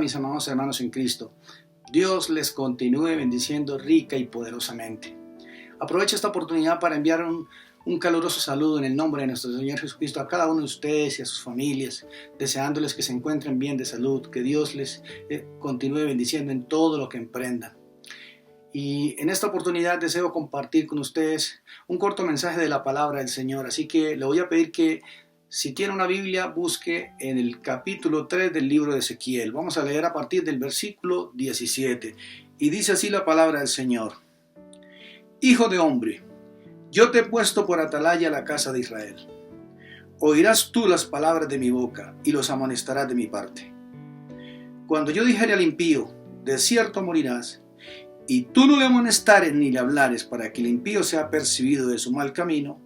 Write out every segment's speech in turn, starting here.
mis amados hermanos en Cristo. Dios les continúe bendiciendo rica y poderosamente. Aprovecho esta oportunidad para enviar un caluroso saludo en el nombre de nuestro Señor Jesucristo a cada uno de ustedes y a sus familias, deseándoles que se encuentren bien de salud, que Dios les continúe bendiciendo en todo lo que emprendan. Y en esta oportunidad deseo compartir con ustedes un corto mensaje de la palabra del Señor, así que le voy a pedir que si tiene una Biblia busque en el capítulo 3 del libro de Ezequiel. Vamos a leer a partir del versículo 17 y dice así la palabra del Señor: Hijo de hombre, yo te he puesto por atalaya a la casa de Israel. Oirás tú las palabras de mi boca y los amonestarás de mi parte. Cuando yo dijere al impío, de cierto morirás, y tú no le amonestares ni le hablares para que el impío sea apercibido de su mal camino,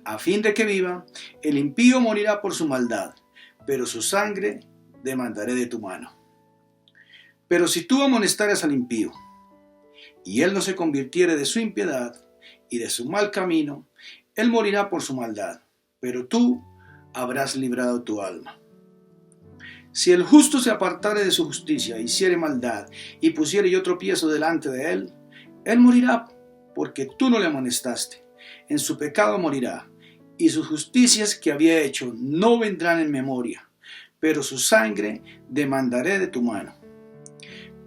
a fin de que viva, el impío morirá por su maldad, pero su sangre demandaré de tu mano. Pero si tú amonestares al impío, y él no se convirtiere de su impiedad y de su mal camino, él morirá por su maldad, pero tú habrás librado tu alma. Si el justo se apartare de su justicia, hiciere maldad, y pusiere yo tropiezo delante de él, él morirá, porque tú no le amonestaste. En su pecado morirá, y sus justicias que había hecho no vendrán en memoria, pero su sangre demandaré de tu mano.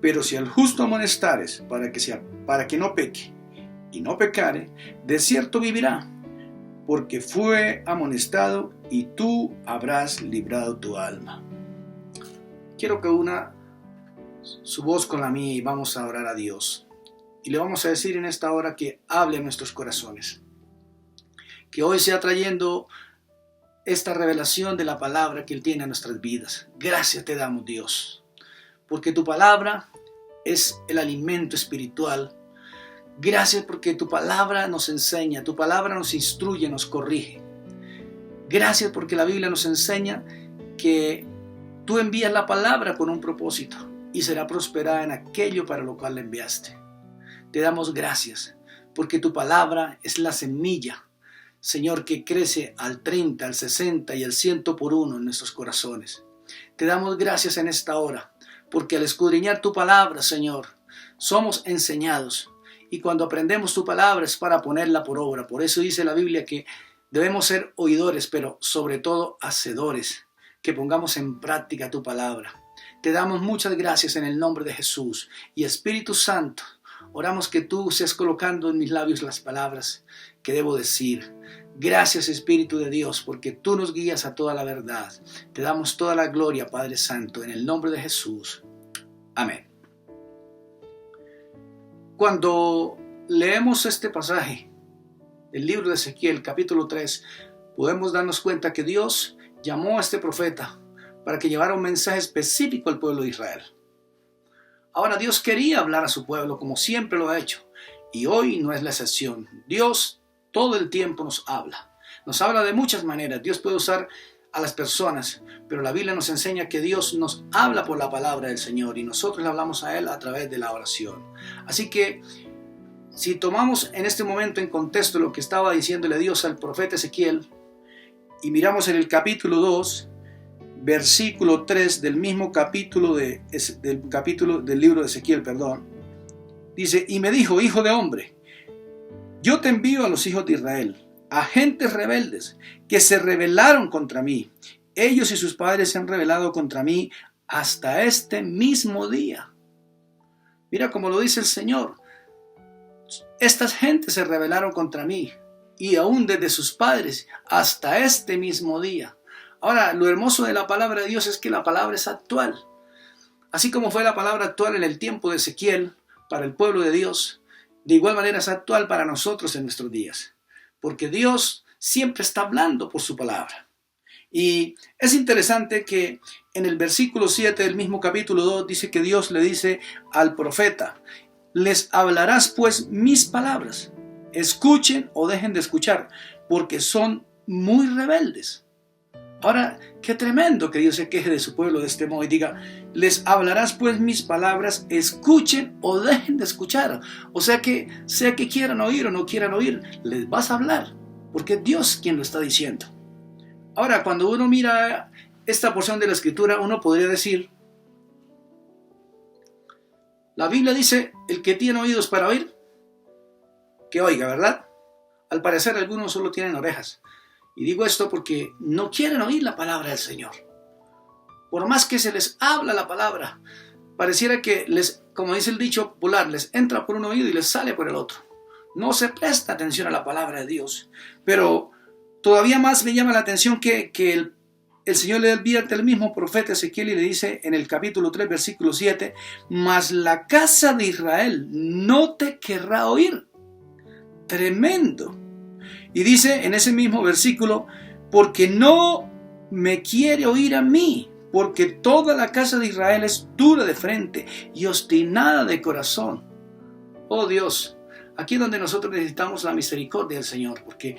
Pero si al justo amonestares para que no peque, y no pecare, de cierto vivirá, porque fue amonestado, y tú habrás librado tu alma. Quiero que una su voz con la mía y vamos a orar a Dios. Y le vamos a decir en esta hora que hable en nuestros corazones. Que hoy sea trayendo esta revelación de la palabra que Él tiene en nuestras vidas. Gracias te damos, Dios, porque tu palabra es el alimento espiritual. Gracias porque tu palabra nos enseña, tu palabra nos instruye, nos corrige. Gracias porque la Biblia nos enseña que tú envías la palabra con un propósito y será prosperada en aquello para lo cual la enviaste. Te damos gracias porque tu palabra es la semilla, Señor, que crece al 30, al 60 y al 100 por uno en nuestros corazones. Te damos gracias en esta hora porque al escudriñar tu palabra, Señor, somos enseñados. Y cuando aprendemos tu palabra es para ponerla por obra. Por eso dice la Biblia que debemos ser oidores, pero sobre todo hacedores. Que pongamos en práctica tu palabra. Te damos muchas gracias en el nombre de Jesús. Y Espíritu Santo, oramos que tú seas colocando en mis labios las palabras que debo decir. Gracias, Espíritu de Dios, porque tú nos guías a toda la verdad. Te damos toda la gloria, Padre Santo, en el nombre de Jesús. Amén. Cuando leemos este pasaje del libro de Ezequiel, capítulo 3, podemos darnos cuenta que Dios llamó a este profeta para que llevara un mensaje específico al pueblo de Israel. Ahora, Dios quería hablar a su pueblo como siempre lo ha hecho, y hoy no es la excepción. Dios todo el tiempo nos habla de muchas maneras. Dios puede usar a las personas, pero la Biblia nos enseña que Dios nos habla por la palabra del Señor y nosotros le hablamos a Él a través de la oración. Así que si tomamos en este momento en contexto lo que estaba diciéndole Dios al profeta Ezequiel y miramos en el capítulo 2, versículo 3 del mismo capítulo del libro de Ezequiel, dice: y me dijo: hijo de hombre, yo te envío a los hijos de Israel, a gentes rebeldes que se rebelaron contra mí. Ellos y sus padres se han rebelado contra mí hasta este mismo día. Mira cómo lo dice el Señor. Estas gentes se rebelaron contra mí y aún desde sus padres hasta este mismo día. Ahora, lo hermoso de la palabra de Dios es que la palabra es actual. Así como fue la palabra actual en el tiempo de Ezequiel para el pueblo de Dios, de igual manera es actual para nosotros en nuestros días. Porque Dios siempre está hablando por su palabra. Y es interesante que en el versículo 7 del mismo capítulo 2 dice que Dios le dice al profeta: les hablarás pues mis palabras, escuchen o dejen de escuchar, porque son muy rebeldes. Ahora, qué tremendo que Dios se queje de su pueblo de este modo y diga: les hablarás pues mis palabras, escuchen o dejen de escuchar. O sea que quieran oír o no quieran oír, les vas a hablar, porque es Dios quien lo está diciendo. Ahora, cuando uno mira esta porción de la Escritura, uno podría decir: La Biblia dice, el que tiene oídos para oír, que oiga, ¿verdad? Al parecer algunos solo tienen orejas. Y digo esto porque no quieren oír la palabra del Señor. Por más que se les habla la palabra, pareciera que les, como dice el dicho popular, les entra por un oído y les sale por el otro. No se presta atención a la palabra de Dios. Pero todavía más me llama la atención que el Señor le advierte al mismo profeta Ezequiel y le dice en el capítulo 3, versículo 7, mas la casa de Israel no te querrá oír. Tremendo. Y dice en ese mismo versículo, porque no me quiere oír a mí, porque toda la casa de Israel es dura de frente y obstinada de corazón. Oh Dios, aquí es donde nosotros necesitamos la misericordia del Señor, porque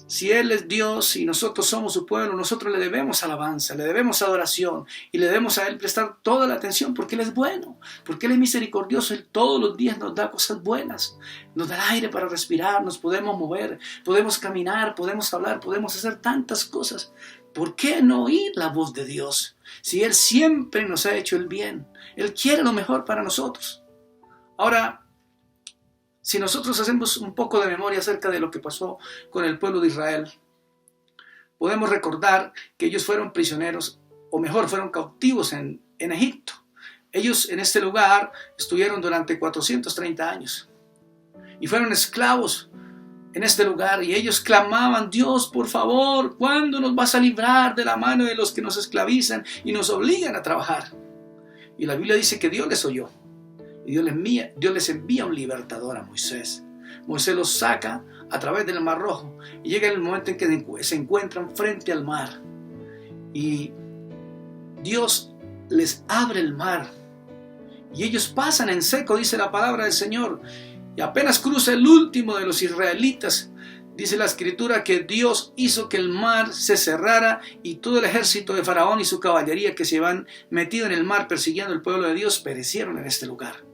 si Él es Dios y nosotros somos su pueblo, nosotros le debemos alabanza, le debemos adoración y le debemos a Él prestar toda la atención porque Él es bueno, porque Él es misericordioso. Él todos los días nos da cosas buenas, nos da aire para respirar, nos podemos mover, podemos caminar, podemos hablar, podemos hacer tantas cosas. ¿Por qué no oír la voz de Dios? Si Él siempre nos ha hecho el bien, Él quiere lo mejor para nosotros. Ahora, si nosotros hacemos un poco de memoria acerca de lo que pasó con el pueblo de Israel, podemos recordar que ellos fueron prisioneros, o mejor, fueron cautivos en Egipto. Ellos en este lugar estuvieron durante 430 años y fueron esclavos en este lugar, y ellos clamaban, Dios, por favor, ¿cuándo nos vas a librar de la mano de los que nos esclavizan y nos obligan a trabajar? Y la Biblia dice que Dios les oyó. Y Dios les envía un libertador a Moisés. Moisés los saca a través del Mar Rojo y llega el momento en que se encuentran frente al mar. Y Dios les abre el mar. Y ellos pasan en seco, dice la palabra del Señor. Y apenas cruza el último de los israelitas, dice la Escritura que Dios hizo que el mar se cerrara y todo el ejército de Faraón y su caballería que se habían metido en el mar persiguiendo al pueblo de Dios perecieron en este lugar.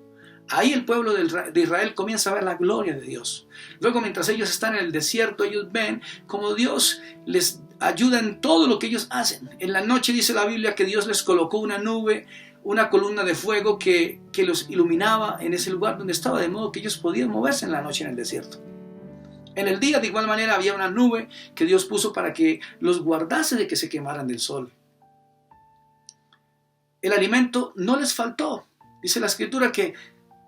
Ahí el pueblo de Israel comienza a ver la gloria de Dios. Luego, mientras ellos están en el desierto, ellos ven cómo Dios les ayuda en todo lo que ellos hacen. En la noche dice la Biblia que Dios les colocó una nube, una columna de fuego que los iluminaba en ese lugar donde estaba, de modo que ellos podían moverse en la noche en el desierto. En el día, de igual manera, había una nube que Dios puso para que los guardase de que se quemaran del sol. El alimento no les faltó. Dice la Escritura que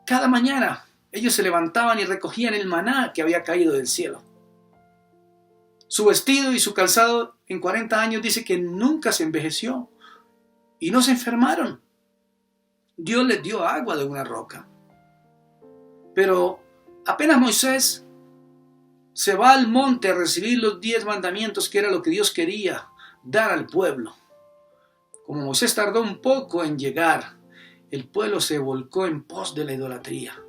cada mañana ellos se levantaban y recogían el maná que había caído del cielo. Su vestido y su calzado en 40 años dice que nunca se envejeció y no se enfermaron. Dios les dio agua de una roca. Pero apenas Moisés se va al monte a recibir los 10 mandamientos, que era lo que Dios quería dar al pueblo. Como Moisés tardó un poco en llegar, el pueblo se volcó en pos de la idolatría.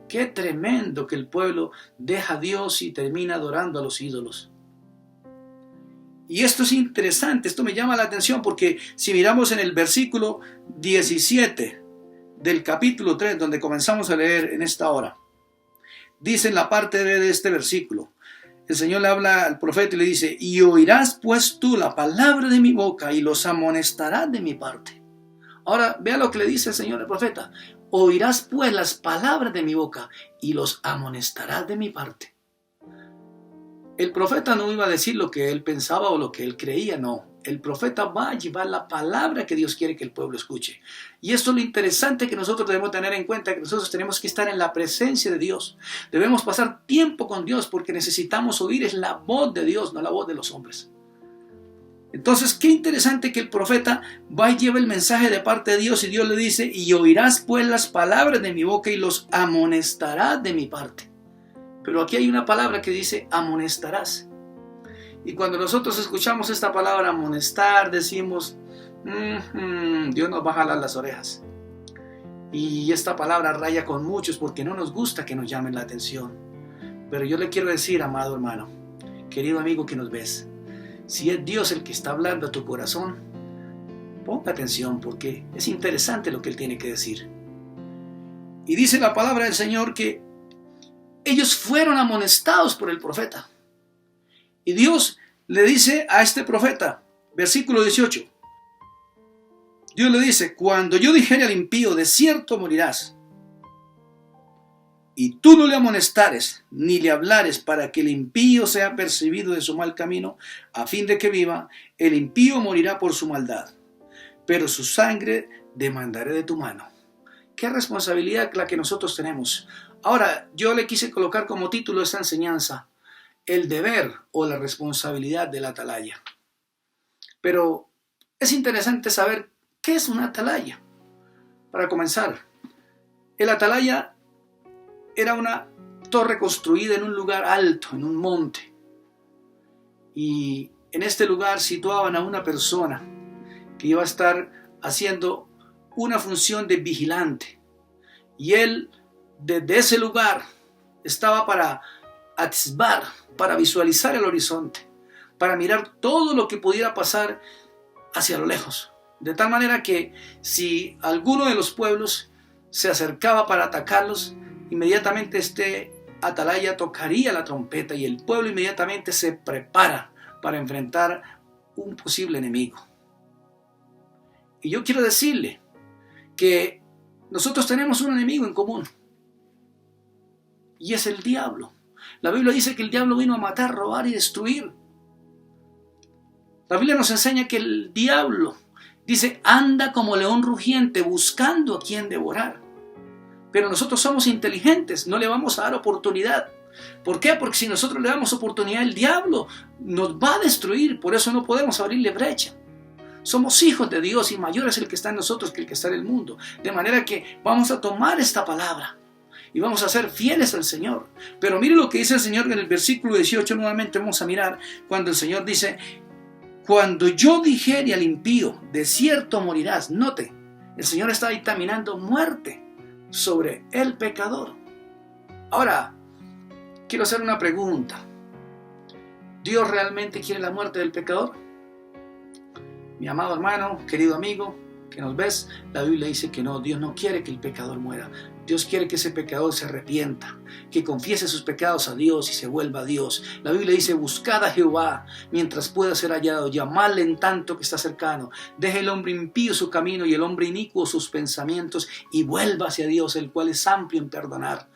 Qué tremendo que el pueblo deja a Dios y termina adorando a los ídolos. Y esto es interesante, esto me llama la atención porque si miramos en el versículo 17 del capítulo 3, donde comenzamos a leer en esta hora, dice en la parte B de este versículo, el Señor le habla al profeta y le dice, y oirás pues tú la palabra de mi boca y los amonestarás de mi parte. Ahora, vea lo que le dice el Señor al profeta. Oirás pues las palabras de mi boca y los amonestarás de mi parte. El profeta no iba a decir lo que él pensaba o lo que él creía, no. El profeta va a llevar la palabra que Dios quiere que el pueblo escuche. Y esto es lo interesante que nosotros debemos tener en cuenta, que nosotros tenemos que estar en la presencia de Dios. Debemos pasar tiempo con Dios porque necesitamos oír es la voz de Dios, no la voz de los hombres. Entonces, qué interesante que el profeta va y lleva el mensaje de parte de Dios y Dios le dice, y oirás pues las palabras de mi boca y los amonestarás de mi parte. Pero aquí hay una palabra que dice amonestarás. Y cuando nosotros escuchamos esta palabra amonestar, decimos, Dios nos va a jalar las orejas. Y esta palabra raya con muchos porque no nos gusta que nos llamen la atención. Pero yo le quiero decir, amado hermano, querido amigo que nos ves, si es Dios el que está hablando a tu corazón, ponga atención porque es interesante lo que Él tiene que decir. Y dice la palabra del Señor que ellos fueron amonestados por el profeta. Y Dios le dice a este profeta, versículo 18, Dios le dice, cuando yo dijere al impío, de cierto morirás, y tú no le amonestares, ni le hablares para que el impío sea percibido de su mal camino, a fin de que viva, el impío morirá por su maldad, pero su sangre demandaré de tu mano. Qué responsabilidad la que nosotros tenemos. Ahora, yo le quise colocar como título esta enseñanza, el deber o la responsabilidad del atalaya. Pero es interesante saber qué es una atalaya. Para comenzar, el atalaya era una torre construida en un lugar alto, en un monte. Y en este lugar situaban a una persona que iba a estar haciendo una función de vigilante. Y él, desde ese lugar, estaba para atisbar, para visualizar el horizonte, para mirar todo lo que pudiera pasar hacia lo lejos. De tal manera que si alguno de los pueblos se acercaba para atacarlos, inmediatamente este atalaya tocaría la trompeta y el pueblo inmediatamente se prepara para enfrentar un posible enemigo. Y yo quiero decirle que nosotros tenemos un enemigo en común y es el diablo. La Biblia dice que el diablo vino a matar, robar y destruir. La Biblia nos enseña que el diablo, dice, anda como león rugiente buscando a quien devorar. Pero nosotros somos inteligentes, no le vamos a dar oportunidad. ¿Por qué? Porque si nosotros le damos oportunidad, el diablo nos va a destruir. Por eso no podemos abrirle brecha. Somos hijos de Dios y mayor es el que está en nosotros que el que está en el mundo. De manera que vamos a tomar esta palabra y vamos a ser fieles al Señor. Pero mire lo que dice el Señor en el versículo 18, nuevamente vamos a mirar, cuando el Señor dice, cuando yo dijere al impío, de cierto morirás. Note, el Señor está dictaminando muerte sobre el pecador. Ahora, quiero hacer una pregunta. ¿Dios realmente quiere la muerte del pecador? Mi amado hermano, querido amigo, que nos ves, la Biblia dice que no, Dios no quiere que el pecador muera. Dios quiere que ese pecador se arrepienta, que confiese sus pecados a Dios y se vuelva a Dios. La Biblia dice, buscad a Jehová mientras pueda ser hallado, llamadle en tanto que está cercano. Deje el hombre impío su camino y el hombre inicuo sus pensamientos y vuelva hacia Dios, el cual es amplio en perdonar.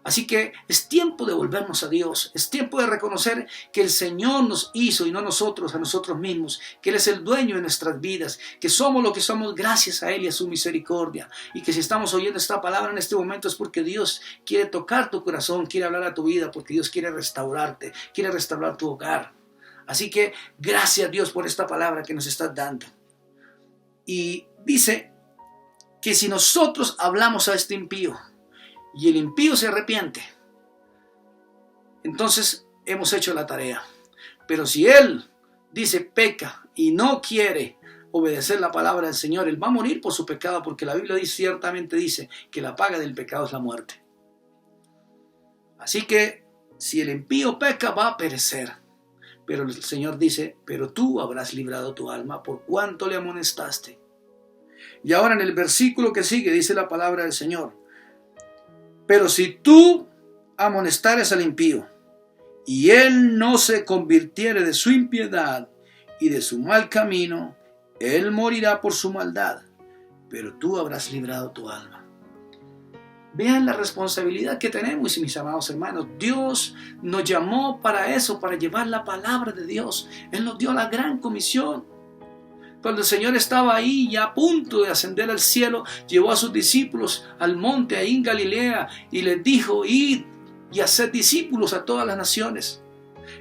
Así que es tiempo de volvernos a Dios, es tiempo de reconocer que el Señor nos hizo y no nosotros a nosotros mismos, que Él es el dueño de nuestras vidas, que somos lo que somos gracias a Él y a su misericordia, y que si estamos oyendo esta palabra en este momento es porque Dios quiere tocar tu corazón, quiere hablar a tu vida, porque Dios quiere restaurarte, quiere restaurar tu hogar. Así que gracias Dios por esta palabra que nos estás dando. Y dice que si nosotros hablamos a este impío, y el impío se arrepiente, entonces hemos hecho la tarea. Pero si él dice peca y no quiere obedecer la palabra del Señor, él va a morir por su pecado, porque la Biblia ciertamente dice que la paga del pecado es la muerte. Así que si el impío peca, va a perecer. Pero el Señor dice, pero tú habrás librado tu alma por cuanto le amonestaste. Y ahora en el versículo que sigue dice la palabra del Señor, pero si tú amonestares al impío, y él no se convirtiere de su impiedad y de su mal camino, él morirá por su maldad, pero tú habrás librado tu alma. Vean la responsabilidad que tenemos, mis amados hermanos. Dios nos llamó para eso, para llevar la palabra de Dios. Él nos dio la gran comisión. Cuando el Señor estaba ahí ya a punto de ascender al cielo, llevó a sus discípulos al monte ahí en Galilea y les dijo, id y haced discípulos a todas las naciones.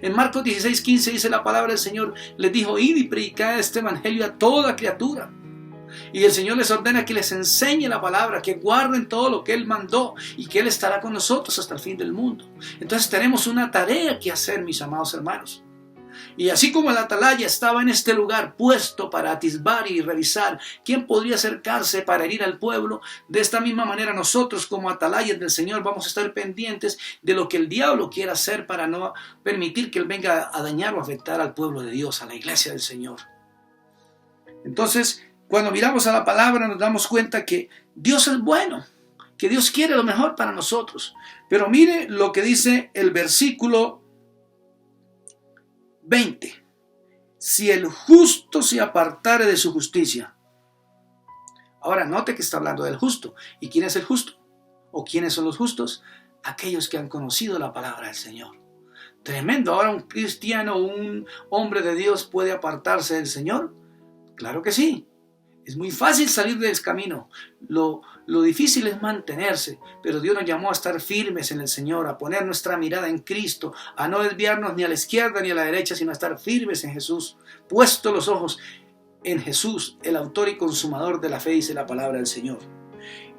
En Marcos 16:15 dice la palabra del Señor, les dijo, id y predicad este evangelio a toda criatura. Y el Señor les ordena que les enseñe la palabra, que guarden todo lo que Él mandó y que Él estará con nosotros hasta el fin del mundo. Entonces tenemos una tarea que hacer, mis amados hermanos. Y así como el atalaya estaba en este lugar puesto para atisbar y revisar quién podría acercarse para herir al pueblo, de esta misma manera nosotros como atalayas del Señor vamos a estar pendientes de lo que el diablo quiera hacer para no permitir que Él venga a dañar o afectar al pueblo de Dios, a la iglesia del Señor. Entonces, cuando miramos a la palabra nos damos cuenta que Dios es bueno, que Dios quiere lo mejor para nosotros. Pero mire lo que dice el versículo 20. Si el justo se apartare de su justicia. Ahora note que está hablando del justo. ¿Y quién es el justo? ¿O quiénes son los justos? aquellos que han conocido la palabra del Señor. Tremendo. Ahora un cristiano, un hombre de Dios puede apartarse del Señor. Claro que sí. Es muy fácil salir del camino. Lo difícil es mantenerse. Pero Dios nos llamó a estar firmes en el Señor, a poner nuestra mirada en Cristo, a no desviarnos ni a la izquierda ni a la derecha, sino a estar firmes en Jesús. Puesto los ojos en Jesús, el autor y consumador de la fe, dice la palabra del Señor.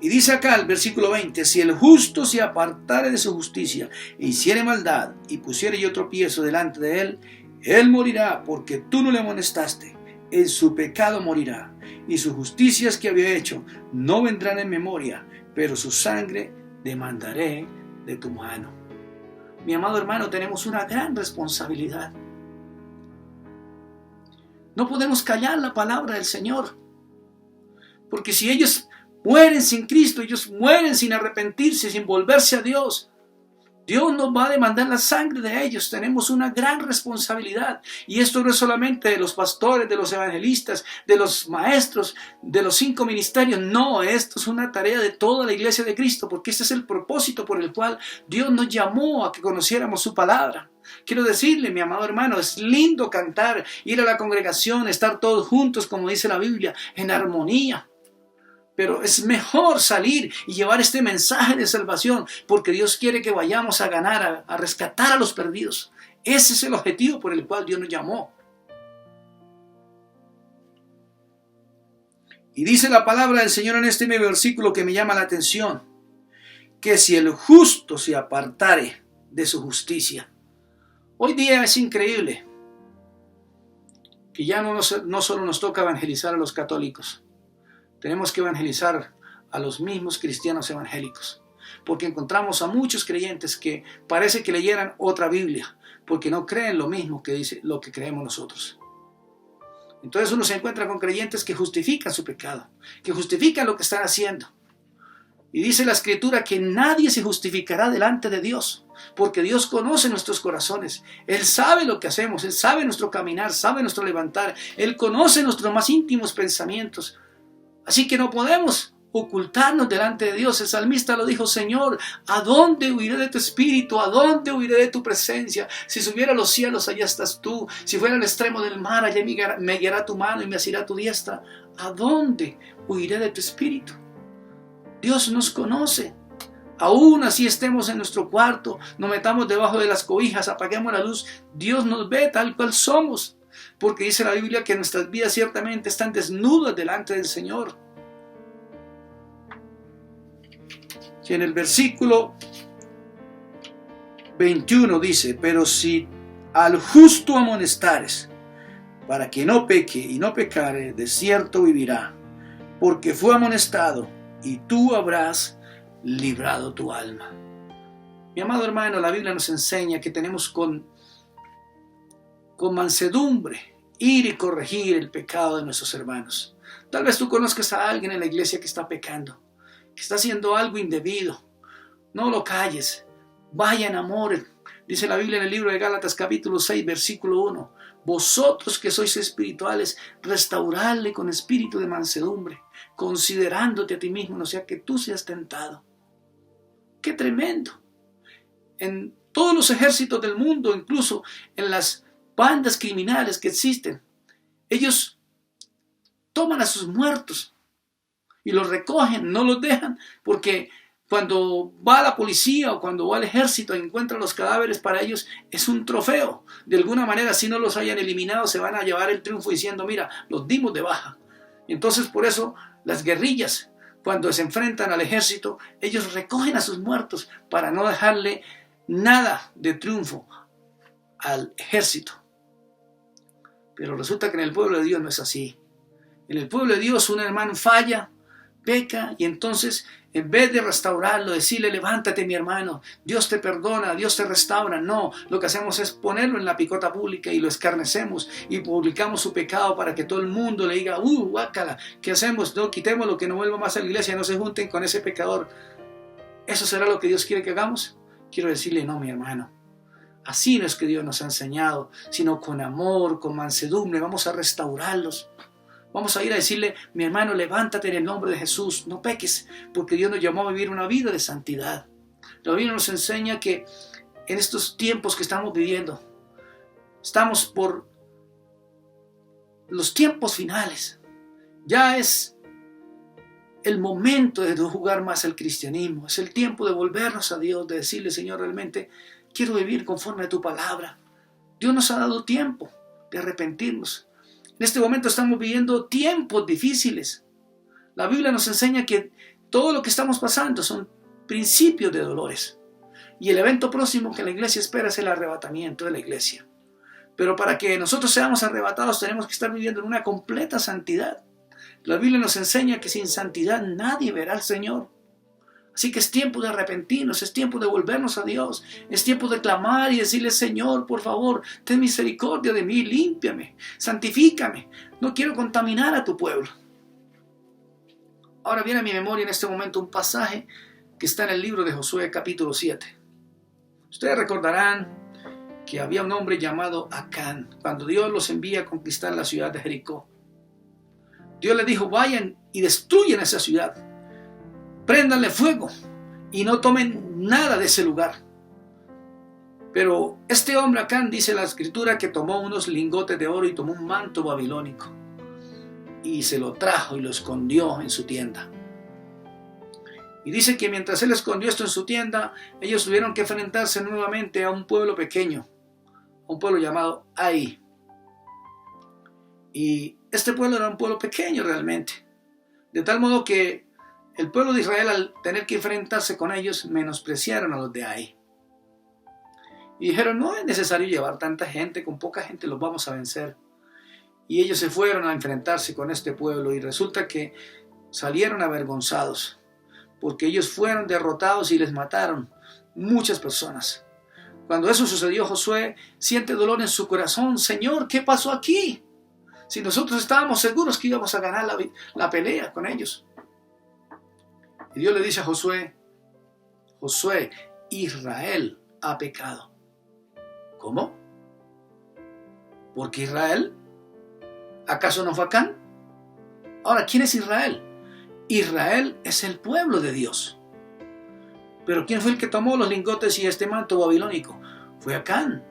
Y dice acá el versículo 20, si el justo se apartare de su justicia e hiciere maldad y pusiere yo tropiezo delante de él, él morirá porque tú no le amonestaste, en su pecado morirá, y sus justicias que había hecho no vendrán en memoria, pero su sangre demandaré de tu mano. Mi amado hermano, tenemos una gran responsabilidad. No podemos callar la palabra del Señor, porque si ellos mueren sin Cristo, ellos mueren sin arrepentirse, sin volverse a Dios, Dios nos va a demandar la sangre de ellos. Tenemos una gran responsabilidad. Y esto no es solamente de los pastores, de los evangelistas, de los maestros, de los 5 ministerios. No, esto es una tarea de toda la iglesia de Cristo, porque este es el propósito por el cual Dios nos llamó a que conociéramos su palabra. Quiero decirle, mi amado hermano, es lindo cantar, ir a la congregación, estar todos juntos, como dice la Biblia, en armonía. Pero es mejor salir y llevar este mensaje de salvación, porque Dios quiere que vayamos a ganar, a rescatar a los perdidos. Ese es el objetivo por el cual Dios nos llamó. Y dice la palabra del Señor en este versículo que me llama la atención, que si el justo se apartare de su justicia. Hoy día es increíble que ya no solo nos toca evangelizar a los católicos. Tenemos que evangelizar a los mismos cristianos evangélicos, porque encontramos a muchos creyentes que parece que leyeran otra Biblia, porque no creen lo mismo que dice lo que creemos nosotros. Entonces uno se encuentra con creyentes que justifican su pecado, que justifican lo que están haciendo. Y dice la Escritura que nadie se justificará delante de Dios, porque Dios conoce nuestros corazones. Él sabe lo que hacemos, Él sabe nuestro caminar, sabe nuestro levantar, Él conoce nuestros más íntimos pensamientos. Así que no podemos ocultarnos delante de Dios. El salmista lo dijo: Señor, ¿a dónde huiré de tu espíritu? ¿A dónde huiré de tu presencia? Si subiera a los cielos, allá estás tú. Si fuera al extremo del mar, allá me guiará tu mano y me asirá tu diestra. ¿A dónde huiré de tu espíritu? Dios nos conoce. Aún así estemos en nuestro cuarto, nos metamos debajo de las cobijas, apaguemos la luz, Dios nos ve tal cual somos. Porque dice la Biblia que nuestras vidas ciertamente están desnudas delante del Señor. Y en el versículo 21 dice: pero si al justo amonestares, para que no peque y no pecare, de cierto vivirá, porque fue amonestado, y tú habrás librado tu alma. Mi amado hermano, la Biblia nos enseña que tenemos con mansedumbre ir y corregir el pecado de nuestros hermanos. Tal vez tú conozcas a alguien en la iglesia que está pecando, que está haciendo algo indebido. No lo calles, vaya en amor. Dice la Biblia en el libro de Gálatas capítulo 6 versículo 1: vosotros que sois espirituales, restauradle con espíritu de mansedumbre, considerándote a ti mismo, no sea que tú seas tentado. ¡Qué tremendo! En todos los ejércitos del mundo, incluso en las bandas criminales que existen, ellos toman a sus muertos y los recogen, no los dejan, porque cuando va la policía o cuando va el ejército y encuentra los cadáveres, para ellos es un trofeo. De alguna manera, si no los hayan eliminado, se van a llevar el triunfo diciendo: mira, los dimos de baja. Y entonces por eso las guerrillas, cuando se enfrentan al ejército, ellos recogen a sus muertos para no dejarle nada de triunfo al ejército. Pero resulta que en el pueblo de Dios no es así. En el pueblo de Dios un hermano falla, peca, y entonces en vez de restaurarlo, decirle: levántate mi hermano, Dios te perdona, Dios te restaura, no, lo que hacemos es ponerlo en la picota pública y lo escarnecemos y publicamos su pecado para que todo el mundo le diga: guácala, ¿qué hacemos? No, quitémoslo, que no vuelva más a la iglesia, no se junten con ese pecador. ¿Eso será lo que Dios quiere que hagamos? Quiero decirle: no, mi hermano. Así no es que Dios nos ha enseñado, sino con amor, con mansedumbre. Vamos a restaurarlos. Vamos a ir a decirle: mi hermano, levántate en el nombre de Jesús, no peques, porque Dios nos llamó a vivir una vida de santidad. La Biblia nos enseña que en estos tiempos que estamos viviendo, estamos por los tiempos finales. Ya es el momento de no jugar más al cristianismo. Es el tiempo de volvernos a Dios, de decirle: Señor, realmente quiero vivir conforme a tu palabra. Dios nos ha dado tiempo de arrepentirnos. En este momento estamos viviendo tiempos difíciles. La Biblia nos enseña que todo lo que estamos pasando son principios de dolores. Y el evento próximo que la iglesia espera es el arrebatamiento de la iglesia. Pero para que nosotros seamos arrebatados tenemos que estar viviendo en una completa santidad. La Biblia nos enseña que sin santidad nadie verá al Señor. Así que es tiempo de arrepentirnos, es tiempo de volvernos a Dios, es tiempo de clamar y decirle: Señor, por favor, ten misericordia de mí, límpiame, santifícame. No quiero contaminar a tu pueblo. Ahora viene a mi memoria en este momento un pasaje que está en el libro de Josué capítulo 7. Ustedes recordarán que había un hombre llamado Acán, cuando Dios los envía a conquistar la ciudad de Jericó. Dios les dijo: vayan y destruyan esa ciudad, préndanle fuego y no tomen nada de ese lugar. Pero este hombre Acán, dice la escritura, que tomó unos lingotes de oro y tomó un manto babilónico y se lo trajo y lo escondió en su tienda. Y dice que mientras él escondió esto en su tienda, ellos tuvieron que enfrentarse nuevamente a un pueblo pequeño, a un pueblo llamado Ai. Y este pueblo era un pueblo pequeño realmente, de tal modo que el pueblo de Israel, al tener que enfrentarse con ellos, menospreciaron a los de Ai. Y dijeron: no es necesario llevar tanta gente, con poca gente los vamos a vencer. Y ellos se fueron a enfrentarse con este pueblo y resulta que salieron avergonzados, porque ellos fueron derrotados y les mataron muchas personas. Cuando eso sucedió, Josué siente dolor en su corazón. Señor, ¿qué pasó aquí? Si nosotros estábamos seguros que íbamos a ganar la pelea con ellos. Y Dios le dice a Josué: Josué, Israel ha pecado. ¿Cómo? ¿Por qué Israel? ¿Acaso no fue Acán? Ahora, ¿quién es Israel? Israel es el pueblo de Dios. Pero ¿quién fue el que tomó los lingotes y este manto babilónico? Fue Acán.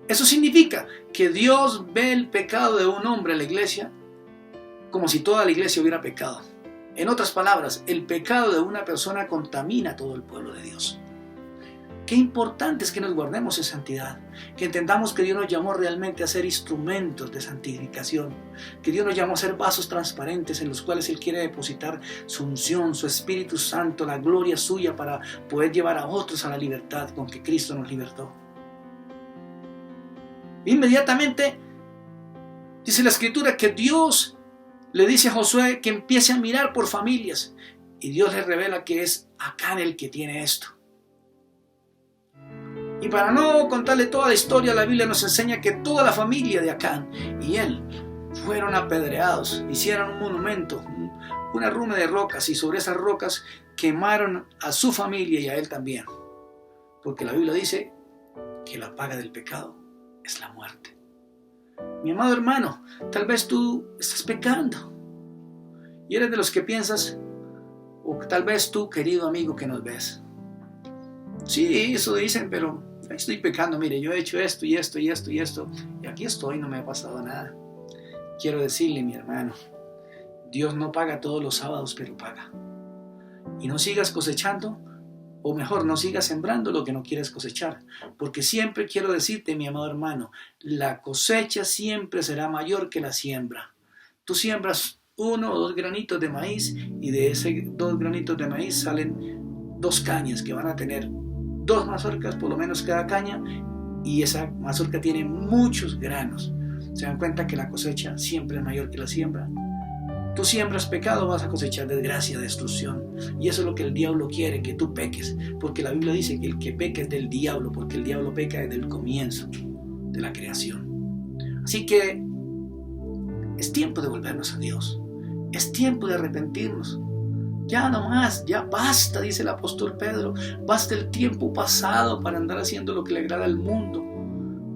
Eso significa que Dios ve el pecado de un hombre en la iglesia como si toda la iglesia hubiera pecado. En otras palabras, el pecado de una persona contamina a todo el pueblo de Dios. Qué importante es que nos guardemos en santidad, que entendamos que Dios nos llamó realmente a ser instrumentos de santificación, que Dios nos llamó a ser vasos transparentes en los cuales Él quiere depositar su unción, su Espíritu Santo, la gloria suya para poder llevar a otros a la libertad con que Cristo nos libertó. Inmediatamente dice la Escritura que Dios le dice a Josué que empiece a mirar por familias y Dios le revela que es Acán el que tiene esto. Y para no contarle toda la historia, la Biblia nos enseña que toda la familia de Acán y él fueron apedreados, hicieron un monumento, una runa de rocas, y sobre esas rocas quemaron a su familia y a él también. Porque la Biblia dice que la paga del pecado es la muerte. Mi amado hermano, tal vez tú estás pecando y eres de los que piensas, o tal vez tú, querido amigo que nos ves, sí, eso dicen, pero estoy pecando, mire, yo he hecho esto y esto y esto y esto, y aquí estoy, no me ha pasado nada. Quiero decirle, mi hermano, Dios no paga todos los sábados, pero paga. Y no sigas cosechando, o mejor, no sigas sembrando lo que no quieres cosechar, porque siempre quiero decirte, mi amado hermano, la cosecha siempre será mayor que la siembra. Tú siembras 1 o 2 granitos de maíz, y de ese 2 granitos de maíz salen 2 cañas que van a tener 2 mazorcas por lo menos cada caña, y esa mazorca tiene muchos granos. Se dan cuenta que la cosecha siempre es mayor que la siembra. Tú siembras pecado, vas a cosechar desgracia, destrucción, y eso es lo que el diablo quiere, que tú peques, porque la Biblia dice que el que peca es del diablo, porque el diablo peca desde el comienzo de la creación. Así que es tiempo de volvernos a Dios, es tiempo de arrepentirnos. Ya no más, ya basta, dice el apóstol Pedro, basta el tiempo pasado para andar haciendo lo que le agrada al mundo.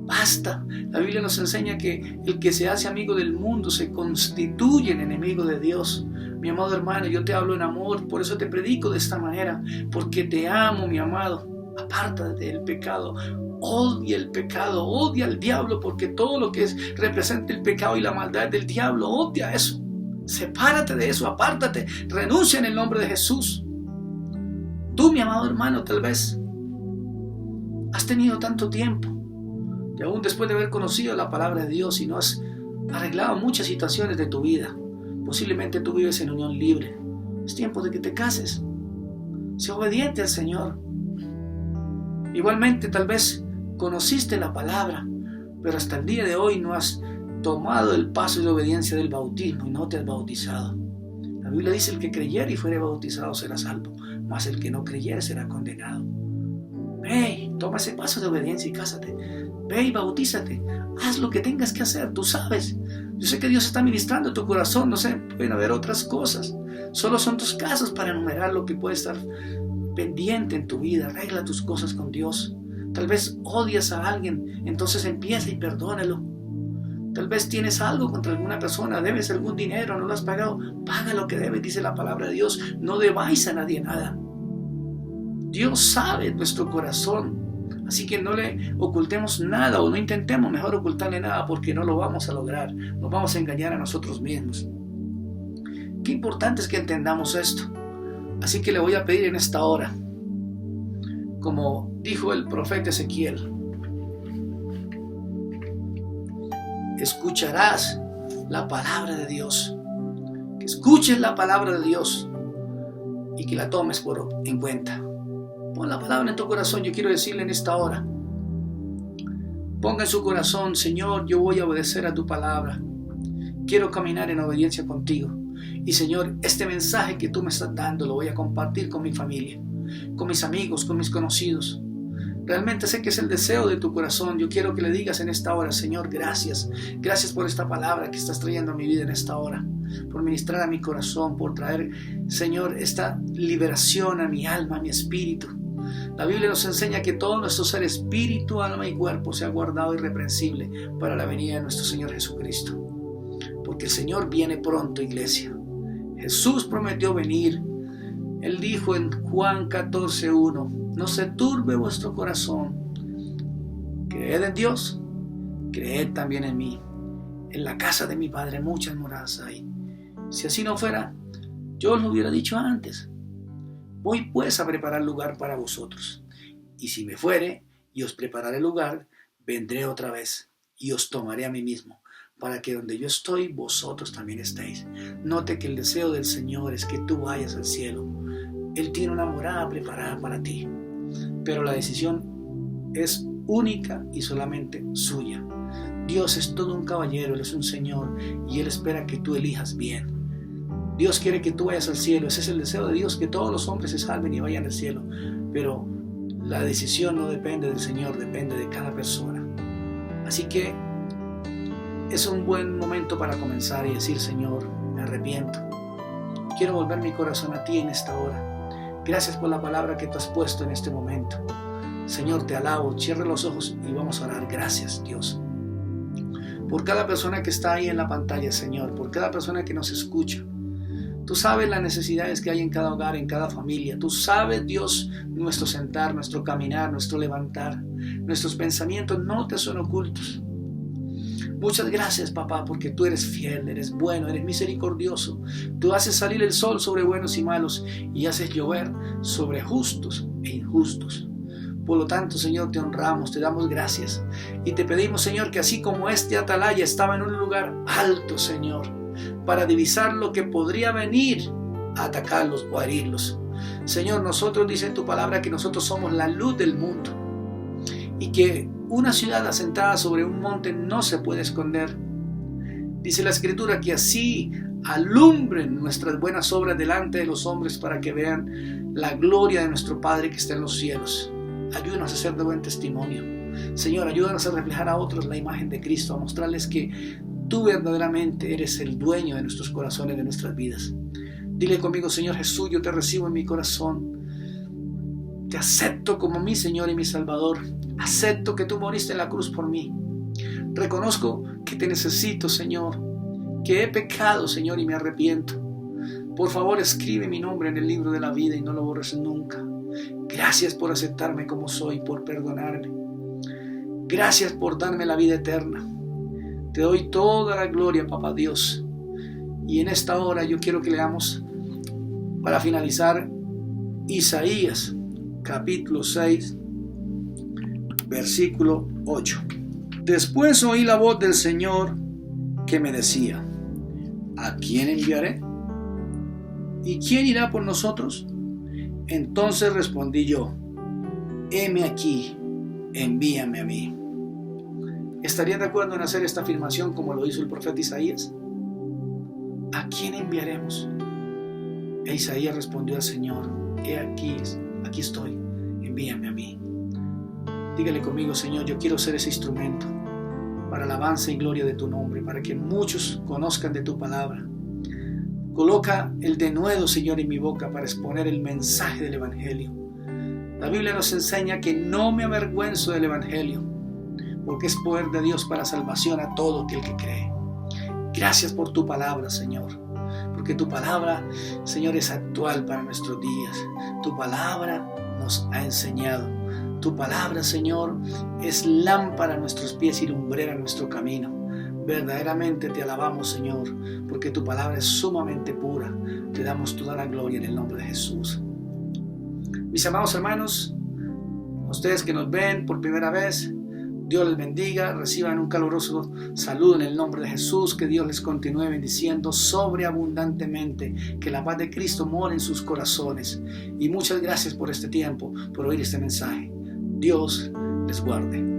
Basta. La Biblia nos enseña que el que se hace amigo del mundo se constituye en enemigo de Dios. Mi amado hermano, yo te hablo en amor, por eso te predico de esta manera, porque te amo, mi amado. Apártate del pecado, odia el pecado, odia al diablo, porque todo lo que representa el pecado y la maldad del diablo, odia eso. Sepárate de eso, apártate, renuncia en el nombre de Jesús. Tú, mi amado hermano, tal vez has tenido tanto tiempo y aún después de haber conocido la palabra de Dios y no has arreglado muchas situaciones de tu vida, posiblemente tú vives en unión libre. Es tiempo de que te cases. Sé obediente al Señor. Igualmente, tal vez conociste la palabra, pero hasta el día de hoy no has tomado el paso de obediencia del bautismo y no te has bautizado. La Biblia dice: el que creyere y fuere bautizado será salvo, mas el que no creyere será condenado. Ve, toma ese paso de obediencia y cásate. Ve y bautízate. Haz lo que tengas que hacer, tú sabes. Yo sé que Dios está ministrando en tu corazón, no sé, pueden haber otras cosas. Solo son tus casos para enumerar lo que puede estar pendiente en tu vida. Arregla tus cosas con Dios. Tal vez odias a alguien, entonces empieza y perdónalo. Tal vez tienes algo contra alguna persona, debes algún dinero, no lo has pagado. Paga lo que debes, dice la palabra de Dios. No debáis a nadie nada. Dios sabe nuestro corazón. Así que no le ocultemos nada, o no intentemos mejor ocultarle nada, porque no lo vamos a lograr. Nos vamos a engañar a nosotros mismos. Qué importante es que entendamos esto. Así que le voy a pedir en esta hora, como dijo el profeta Ezequiel: escucharás la palabra de Dios. Que escuches la palabra de Dios y que la tomes en cuenta. Pon la palabra en tu corazón. Yo quiero decirle en esta hora, ponga en su corazón: Señor, yo voy a obedecer a tu palabra. Quiero caminar en obediencia contigo. Y Señor, este mensaje que tú me estás dando lo voy a compartir con mi familia, con mis amigos, con mis conocidos. Realmente sé que es el deseo de tu corazón. Yo quiero que le digas en esta hora: Señor, gracias. Gracias por esta palabra que estás trayendo a mi vida en esta hora. Por ministrar a mi corazón, por traer, Señor, esta liberación a mi alma, a mi espíritu. La Biblia nos enseña que todo nuestro ser, espíritu, alma y cuerpo, sea guardado irreprensible para la venida de nuestro Señor Jesucristo. Porque el Señor viene pronto, iglesia. Jesús prometió venir. Él dijo en Juan 14:1: no se turbe vuestro corazón. Creed en Dios, creed también en mí. En la casa de mi Padre muchas moradas hay. Si así no fuera, yo os lo hubiera dicho antes. Voy pues a preparar lugar para vosotros. Y si me fuere y os prepararé lugar, vendré otra vez y os tomaré a mí mismo, para que donde yo estoy, vosotros también estéis. Note que el deseo del Señor es que tú vayas al cielo. Él tiene una morada preparada para ti, pero la decisión es única y solamente suya. Dios es todo un caballero, Él es un Señor, y Él espera que tú elijas bien. Dios quiere que tú vayas al cielo. Ese es el deseo de Dios, que todos los hombres se salven y vayan al cielo. Pero la decisión no depende del Señor, depende de cada persona. Así que es un buen momento para comenzar y decir: Señor, me arrepiento. Quiero volver mi corazón a ti en esta hora. Gracias por la palabra que tú has puesto en este momento. Señor, te alabo. Cierra los ojos y vamos a orar. Gracias, Dios, por cada persona que está ahí en la pantalla, Señor, por cada persona que nos escucha. Tú sabes las necesidades que hay en cada hogar, en cada familia. Tú sabes, Dios, nuestro sentar, nuestro caminar, nuestro levantar. Nuestros pensamientos no te son ocultos. Muchas gracias, papá, porque tú eres fiel, eres bueno, eres misericordioso. Tú haces salir el sol sobre buenos y malos y haces llover sobre justos e injustos. Por lo tanto, Señor, te honramos, te damos gracias y te pedimos, Señor, que así como este atalaya estaba en un lugar alto, Señor, para divisar lo que podría venir a atacarlos o a herirlos, Señor, nosotros, dice en tu palabra, que nosotros somos la luz del mundo y que una ciudad asentada sobre un monte no se puede esconder. Dice la Escritura que así alumbren nuestras buenas obras delante de los hombres, para que vean la gloria de nuestro Padre que está en los cielos. Ayúdanos a ser de buen testimonio. Señor, ayúdanos a reflejar a otros la imagen de Cristo, a mostrarles que tú verdaderamente eres el dueño de nuestros corazones, de nuestras vidas. Dile conmigo: Señor Jesús, yo te recibo en mi corazón. Te acepto como mi Señor y mi Salvador. Acepto que tú moriste en la cruz por mí. Reconozco que te necesito, Señor, que he pecado, Señor, y me arrepiento. Por favor, escribe mi nombre en el libro de la vida y no lo borres nunca. Gracias por aceptarme como soy, por perdonarme. Gracias por darme la vida eterna. Te doy toda la gloria, Papá Dios. Y en esta hora yo quiero que leamos, para finalizar, Isaías, capítulo 6, versículo 8. Después oí la voz del Señor que me decía: ¿a quién enviaré? ¿Y quién irá por nosotros? Entonces respondí yo: heme aquí, envíame a mí. ¿Estarían de acuerdo en hacer esta afirmación como lo hizo el profeta Isaías? ¿A quién enviaremos? E Isaías respondió al Señor: he aquí estoy, envíame a mí. Dígale conmigo: Señor, yo quiero ser ese instrumento para alabanza y gloria de tu nombre, para que muchos conozcan de tu palabra. Coloca el denuedo, Señor, en mi boca para exponer el mensaje del Evangelio. La Biblia nos enseña que no me avergüenzo del Evangelio, porque es poder de Dios para salvación a todo aquel que cree. Gracias por tu palabra, Señor, porque tu palabra, Señor, es actual para nuestros días. Tu palabra nos ha enseñado. Tu palabra, Señor, es lámpara a nuestros pies y lumbrera a nuestro camino. Verdaderamente te alabamos, Señor, porque tu palabra es sumamente pura. Te damos toda la gloria en el nombre de Jesús. Mis amados hermanos, ustedes que nos ven por primera vez, Dios les bendiga, reciban un caluroso saludo en el nombre de Jesús, que Dios les continúe bendiciendo sobreabundantemente, que la paz de Cristo more en sus corazones. Y muchas gracias por este tiempo, por oír este mensaje. Dios les guarde.